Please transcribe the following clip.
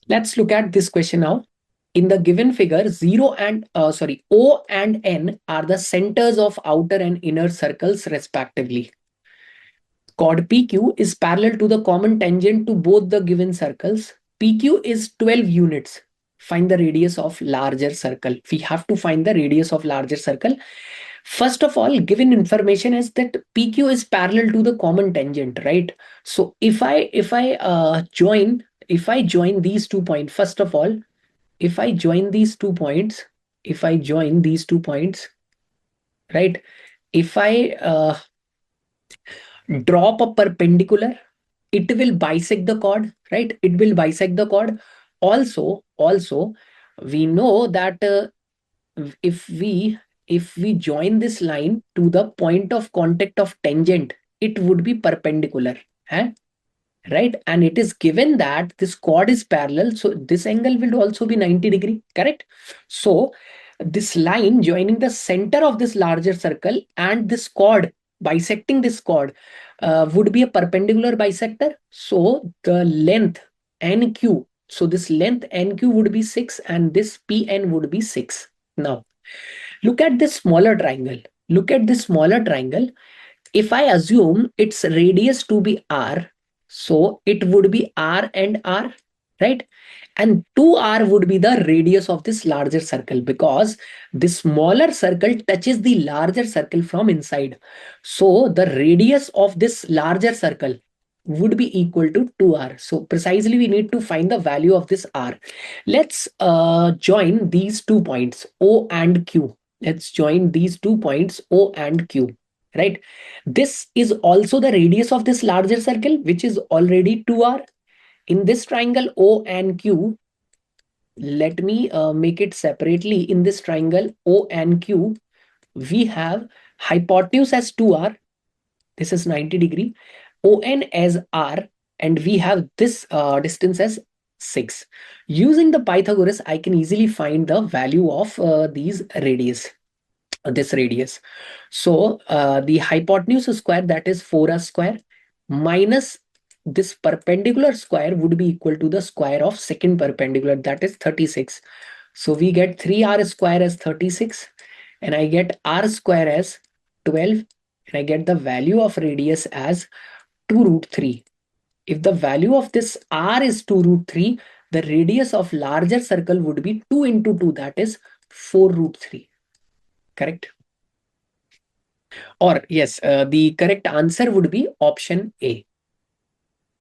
Let's look at this question now. In the given figure, O and N are the centers of outer and inner circles respectively. Chord PQ is parallel to the common tangent to both the given circles. PQ is 12 units. Find the radius of larger circle. We have to find the radius of larger circle. First of all, given information is that PQ is parallel to the common tangent, right? So if I join these 2 points, first of all, if I join these 2 points, right? If I drop a perpendicular, it will bisect the chord, right? It will bisect the chord. Also, we know that if we join this line to the point of contact of tangent, it would be perpendicular, right? And it is given that this chord is parallel, so this angle will also be 90 degree, correct? So this line joining the center of this larger circle and this chord bisecting this chord would be a perpendicular bisector. So the length NQ, so this length NQ would be 6 and this PN would be 6. Now look at this smaller triangle. If I assume its radius to be R, so it would be R and R, right? And 2R would be the radius of this larger circle, because the smaller circle touches the larger circle from inside. So the radius of this larger circle would be equal to 2R. So precisely we need to find the value of this R. Let's join these 2 points O and Q. Let's join these 2 points O and Q, right? This is also the radius of this larger circle, which is already 2R. In this triangle O and Q, let me make it separately. In this triangle O and Q, we have hypotenuse as 2R. This is 90 degree. ON as R, and we have this distance as 6. Using the Pythagoras, I can easily find the value of this radius. So the hypotenuse square, that is 4R square, minus this perpendicular square would be equal to the square of second perpendicular, that is 36. So we get 3R square as 36, and I get R square as 12, and I get the value of radius as 2 root 3. If the value of this R is 2 root 3, the radius of larger circle would be 2 into 2, that is 4 root 3. Correct? Or yes, the correct answer would be option A.